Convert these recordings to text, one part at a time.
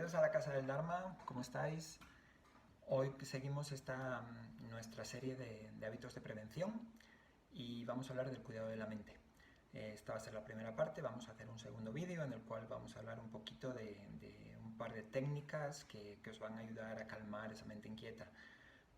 Bienvenidos a la Casa del Dharma, ¿cómo estáis? Hoy seguimos nuestra serie de hábitos de prevención y vamos a hablar del cuidado de la mente. Esta va a ser la primera parte, vamos a hacer un segundo vídeo en el cual vamos a hablar un poquito de un par de técnicas que os van a ayudar a calmar esa mente inquieta.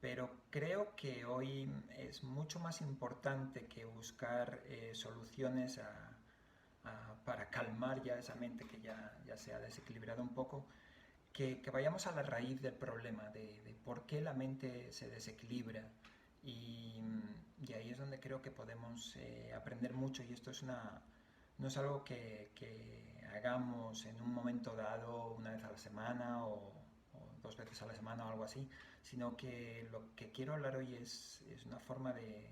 Pero creo que hoy es mucho más importante que buscar soluciones para calmar ya esa mente que ya se ha desequilibrado un poco, que vayamos a la raíz del problema, de por qué la mente se desequilibra. Y ahí es donde creo que podemos aprender mucho, y esto no es algo que hagamos en un momento dado, una vez a la semana o dos veces a la semana o algo así, sino que lo que quiero hablar hoy es una forma de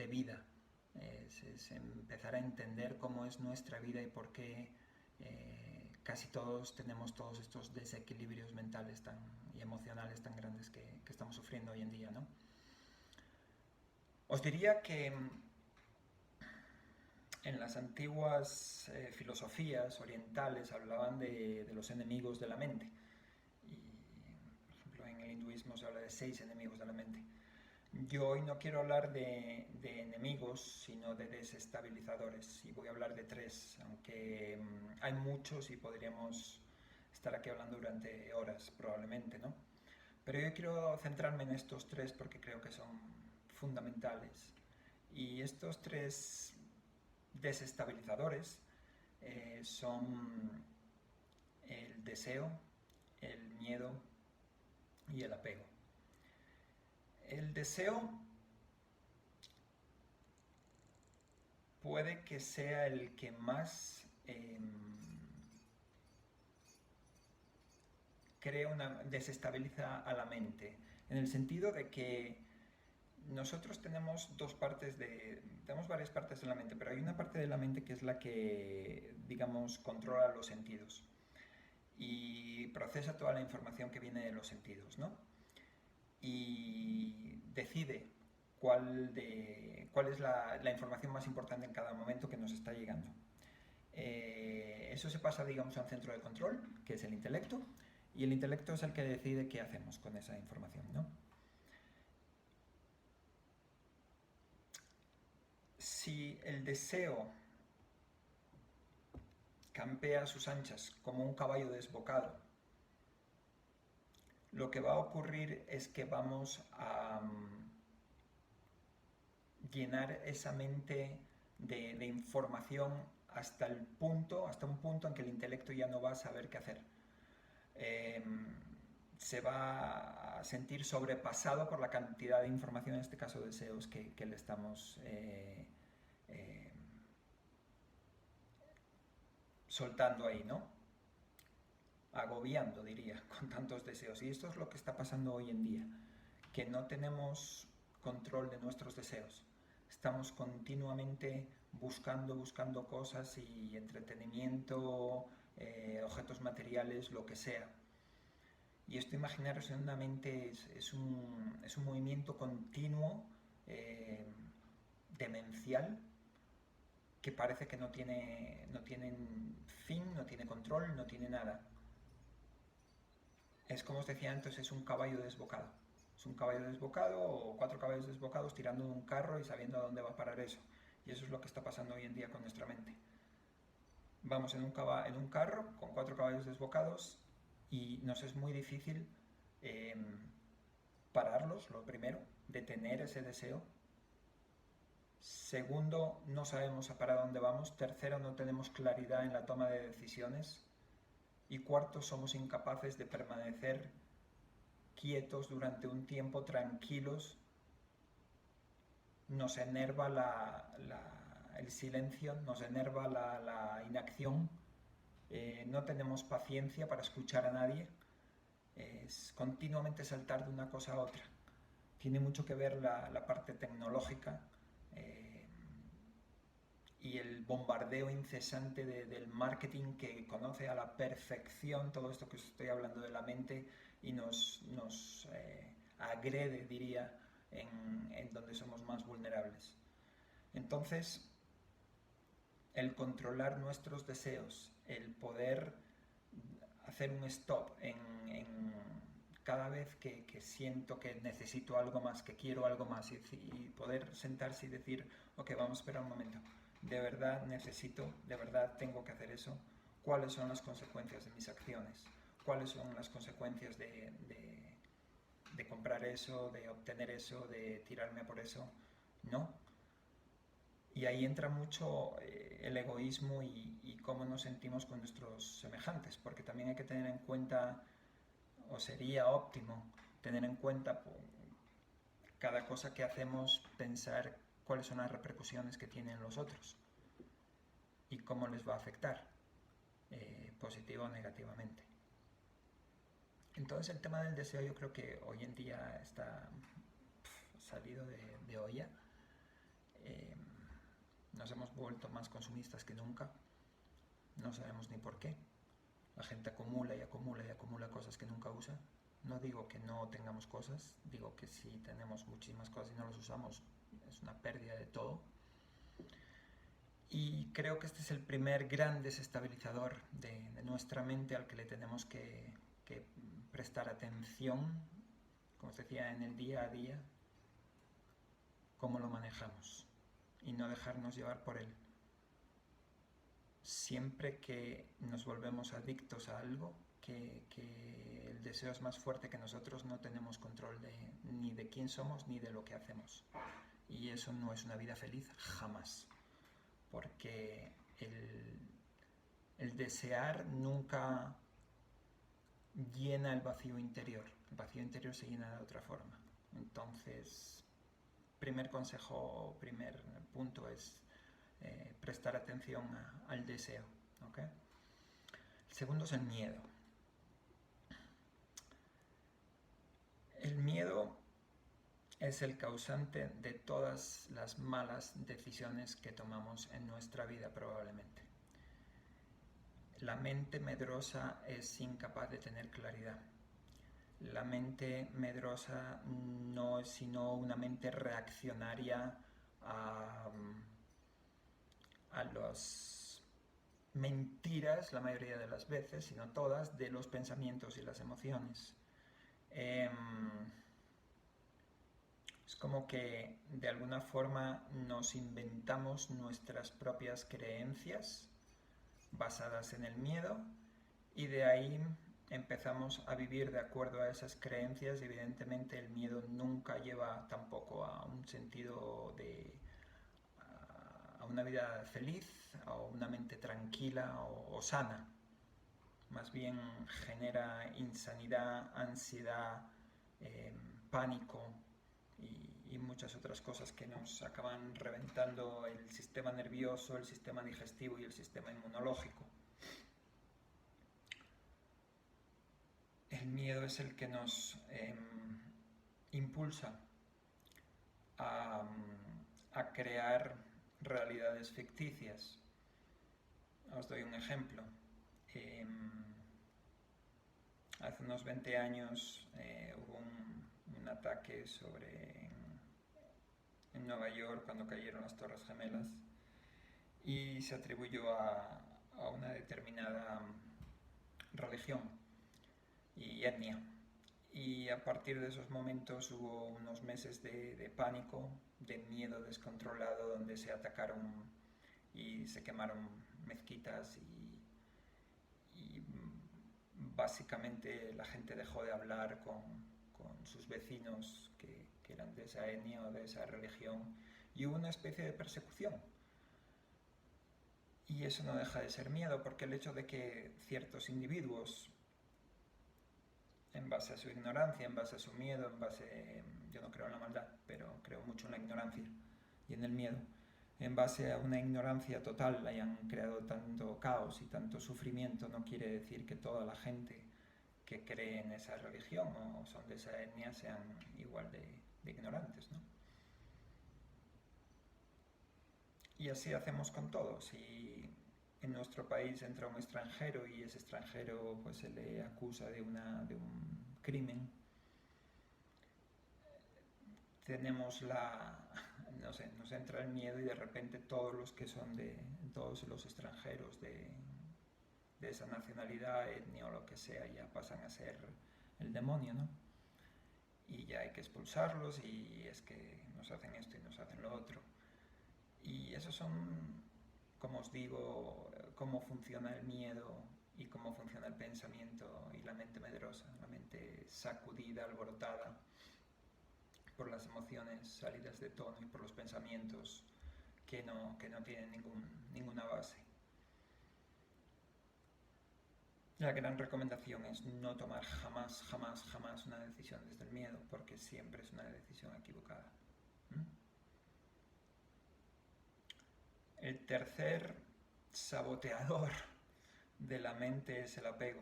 vida, es empezar a entender cómo es nuestra vida y por qué casi todos tenemos todos estos desequilibrios mentales y emocionales tan grandes que estamos sufriendo hoy en día, ¿no? Os diría que en las antiguas filosofías orientales hablaban de los enemigos de la mente. Y, por ejemplo, en el hinduismo se habla de 6 enemigos de la mente. Yo hoy no quiero hablar de enemigos, sino de desestabilizadores, y voy a hablar de 3, aunque hay muchos y podríamos estar aquí hablando durante horas probablemente, ¿no? Pero yo quiero centrarme en estos 3 porque creo que son fundamentales. Y estos 3 desestabilizadores son el deseo, el miedo y el apego. El deseo puede que sea el que más desestabiliza a la mente, en el sentido de que nosotros tenemos tenemos varias partes de la mente, pero hay una parte de la mente que es la que, digamos, controla los sentidos y procesa toda la información que viene de los sentidos, ¿no? Y decide cuál es la información más importante en cada momento que nos está llegando. Eso se pasa, digamos, a un centro de control, que es el intelecto, y el intelecto es el que decide qué hacemos con esa información, ¿no? Si el deseo campea a sus anchas como un caballo desbocado, lo que va a ocurrir es que vamos a llenar esa mente de información hasta un punto en que el intelecto ya no va a saber qué hacer. Eh, Se va a sentir sobrepasado por la cantidad de información, en este caso deseos, que le estamos soltando ahí, ¿no? Agobiando, diría, con tantos deseos. Y esto es lo que está pasando hoy en día, que no tenemos control de nuestros deseos. Estamos continuamente buscando cosas y entretenimiento, objetos materiales, lo que sea. Y esto, imaginaros, en una mente es un movimiento continuo, eh, demencial, que parece que no tiene fin, no tiene control, no tiene nada. Es como os decía antes, es un caballo desbocado. Es un caballo desbocado o 4 caballos desbocados tirando de un carro y sabiendo a dónde va a parar eso. Y eso es lo que está pasando hoy en día con nuestra mente. Vamos en un carro con 4 caballos desbocados y nos es muy difícil eh, pararlos, lo primero, detener ese deseo. Segundo, no sabemos para dónde vamos. Tercero, no tenemos claridad en la toma de decisiones. Y cuarto, somos incapaces de permanecer quietos durante un tiempo, tranquilos. Nos enerva el silencio, nos enerva la inacción. No tenemos paciencia para escuchar a nadie. Es continuamente saltar de una cosa a otra. Tiene mucho que ver la parte tecnológica y el bombardeo incesante del marketing, que conoce a la perfección todo esto que os estoy hablando de la mente y nos agrede, diría, en donde somos más vulnerables. Entonces, el controlar nuestros deseos, el poder hacer un stop en cada vez que siento que necesito algo más, que quiero algo más, y poder sentarse y decir, ok, vamos a esperar un momento, de verdad necesito, de verdad tengo que hacer eso, ¿cuáles son las consecuencias de mis acciones? ¿Cuáles son las consecuencias de comprar eso, de obtener eso, de tirarme por eso? No. Y ahí entra mucho el egoísmo y cómo nos sentimos con nuestros semejantes, porque también hay que tener en cuenta, o sería óptimo tener en cuenta cada cosa que hacemos, pensar cuáles son las repercusiones que tienen los otros y cómo les va a afectar, positivo o negativamente. Entonces el tema del deseo yo creo que hoy en día está salido de olla. Nos hemos vuelto más consumistas que nunca, no sabemos ni por qué. La gente acumula y acumula y acumula cosas que nunca usa. No digo que no tengamos cosas, digo que si tenemos muchísimas cosas y no las usamos, es una pérdida de todo. Y creo que este es el primer gran desestabilizador de nuestra mente al que le tenemos que prestar atención, como os decía, en el día a día, cómo lo manejamos y no dejarnos llevar por él. Siempre que nos volvemos adictos a algo, que el deseo es más fuerte que nosotros, no tenemos control ni de quién somos ni de lo que hacemos. Y eso no es una vida feliz jamás, porque el desear nunca llena el vacío interior. El vacío interior se llena de otra forma. Entonces, primer consejo, primer punto es prestar atención al deseo. ¿Okay? El segundo es el miedo. El miedo es el causante de todas las malas decisiones que tomamos en nuestra vida probablemente. La mente medrosa es incapaz de tener claridad. La mente medrosa no es sino una mente reaccionaria a las mentiras, la mayoría de las veces, si no todas, de los pensamientos y las emociones. Es como que de alguna forma nos inventamos nuestras propias creencias basadas en el miedo y de ahí empezamos a vivir de acuerdo a esas creencias. Evidentemente el miedo nunca lleva tampoco a un sentido a una vida feliz, a una mente tranquila o sana. Más bien genera insanidad, ansiedad, pánico y muchas otras cosas que nos acaban reventando el sistema nervioso, el sistema digestivo y el sistema inmunológico. El miedo es el que nos impulsa a crear realidades ficticias. Os doy un ejemplo. Hace unos 20 años hubo un ataque en Nueva York cuando cayeron las Torres Gemelas y se atribuyó a una determinada religión y etnia. Y a partir de esos momentos hubo unos meses de pánico, de miedo descontrolado, donde se atacaron y se quemaron mezquitas y básicamente la gente dejó de hablar con sus vecinos que eran de esa etnia o de esa religión y hubo una especie de persecución. Y eso no deja de ser miedo, porque el hecho de que ciertos individuos, en base a su ignorancia, en base a su miedo, yo no creo en la maldad, pero creo mucho en la ignorancia y en el miedo, en base a una ignorancia total hayan creado tanto caos y tanto sufrimiento, no quiere decir que toda la gente que cree en esa religión o son de esa etnia sean igual de ignorantes, ¿no? Y así hacemos con todos. Si en nuestro país entra un extranjero y ese extranjero pues se le acusa de un crimen, tenemos no sé, nos entra el miedo y de repente todos los que son todos los extranjeros de esa nacionalidad, etnia o lo que sea, ya pasan a ser el demonio, ¿no? Y ya hay que expulsarlos y es que nos hacen esto y nos hacen lo otro. Y esos son, como os digo, cómo funciona el miedo y cómo funciona el pensamiento y la mente medrosa, la mente sacudida, alborotada por las emociones salidas de tono y por los pensamientos que no tienen ninguna base. La gran recomendación es no tomar jamás, jamás, jamás una decisión desde el miedo, porque siempre es una decisión equivocada. El tercer saboteador de la mente es el apego.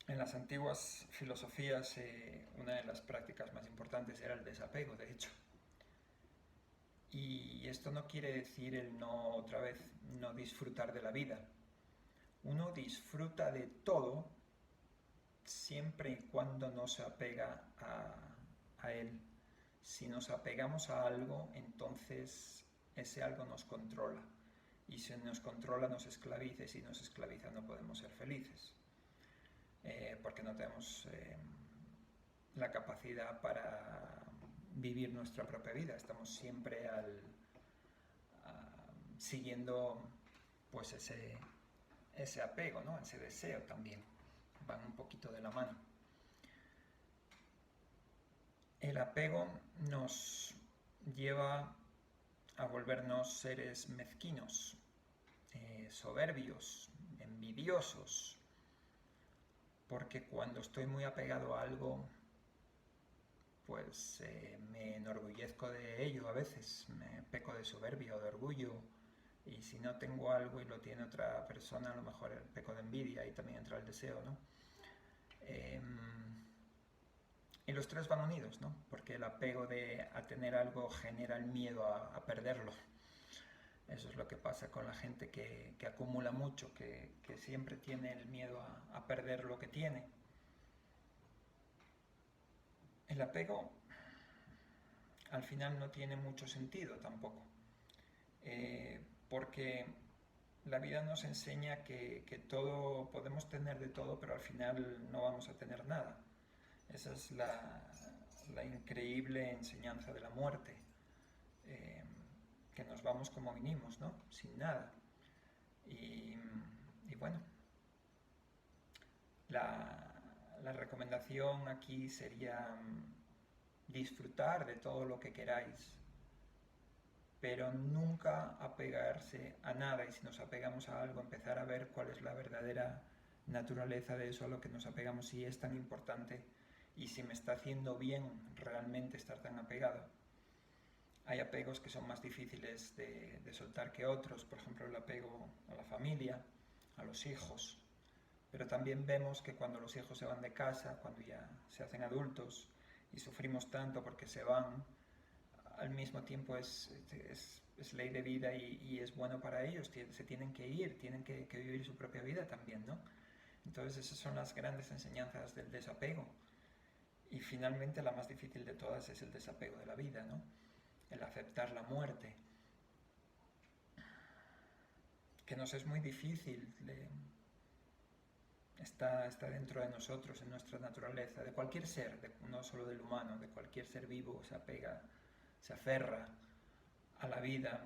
En las antiguas filosofías, una de las prácticas más importantes era el desapego, de hecho. Y esto no quiere decir el no, otra vez, no disfrutar de la vida. Uno disfruta de todo siempre y cuando no se apega a él. Si nos apegamos a algo, entonces ese algo nos controla. Y si nos controla, nos esclaviza. Y si nos esclaviza, no podemos ser felices. Porque no tenemos la capacidad para vivir nuestra propia vida. Estamos siempre siguiendo pues ese apego, ¿no? Ese deseo también. Van un poquito de la mano. El apego nos lleva a volvernos seres mezquinos, soberbios, envidiosos, porque cuando estoy muy apegado a algo, pues me enorgullezco de ello a veces, me peco de soberbia o de orgullo, y si no tengo algo y lo tiene otra persona, a lo mejor peco de envidia y también entra el deseo, ¿no? Y los tres van unidos, ¿no? Porque el apego a tener algo genera el miedo a perderlo. Eso es lo que pasa con la gente que acumula mucho, que siempre tiene el miedo a perder lo que tiene. El apego al final no tiene mucho sentido tampoco, porque la vida nos enseña que todo, podemos tener de todo, pero al final no vamos a tener nada. Esa es la increíble enseñanza de la muerte, que nos vamos como vinimos, ¿no? Sin nada. Y bueno, la recomendación aquí sería disfrutar de todo lo que queráis, pero nunca apegarse a nada, y si nos apegamos a algo, empezar a ver cuál es la verdadera naturaleza de eso a lo que nos apegamos, si es tan importante y si me está haciendo bien realmente estar tan apegado. Hay apegos que son más difíciles de soltar que otros, por ejemplo el apego a la familia, a los hijos, pero también vemos que cuando los hijos se van de casa, cuando ya se hacen adultos y sufrimos tanto porque se van, al mismo tiempo es ley de vida y es bueno para ellos, se tienen que ir, tienen que vivir su propia vida también, ¿no? Entonces esas son las grandes enseñanzas del desapego. Y finalmente la más difícil de todas es el desapego de la vida, ¿no? El aceptar la muerte, que nos es muy difícil, está dentro de nosotros, en nuestra naturaleza, de cualquier ser, no solo del humano, de cualquier ser vivo se apega, se aferra a la vida.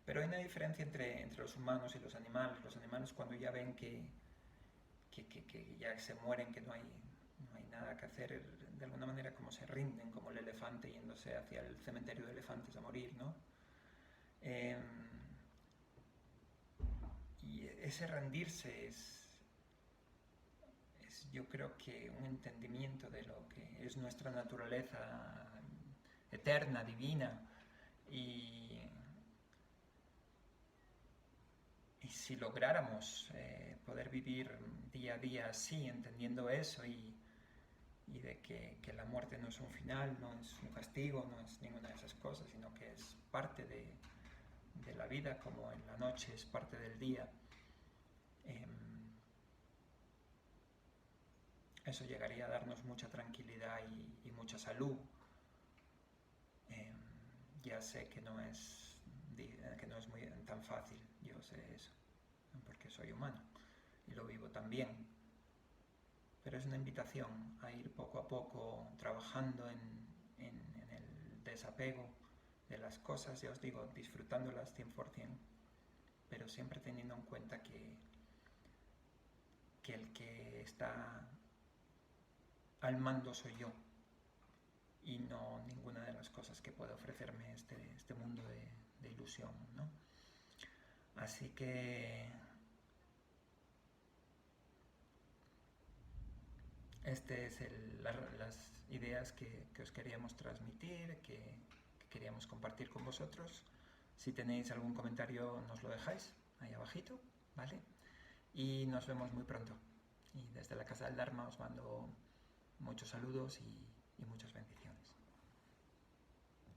Pero hay una diferencia entre los humanos y los animales. Los animales, cuando ya ven que ya se mueren, que no hay nada que hacer, de alguna manera como se rinden, como el elefante yéndose hacia el cementerio de elefantes a morir, ¿no? Y ese rendirse es yo creo que un entendimiento de lo que es nuestra naturaleza eterna, divina, y si lográramos poder vivir día a día así, entendiendo eso y de que la muerte no es un final, no es un castigo, no es ninguna de esas cosas, sino que es parte de la vida, como en la noche es parte del día. Eso llegaría a darnos mucha tranquilidad y mucha salud. Ya sé que no es que no es tan fácil, yo sé eso, porque soy humano y lo vivo también. Pero es una invitación a ir poco a poco trabajando en el desapego de las cosas, ya os digo, disfrutándolas 100%, pero siempre teniendo en cuenta que el que está al mando soy yo y no ninguna de las cosas que puede ofrecerme este mundo de ilusión, ¿no? Así que este es las ideas que os queríamos transmitir, que queríamos compartir con vosotros. Si tenéis algún comentario nos lo dejáis ahí abajito, ¿vale? Y nos vemos muy pronto. Y desde la Casa del Dharma os mando muchos saludos y muchas bendiciones.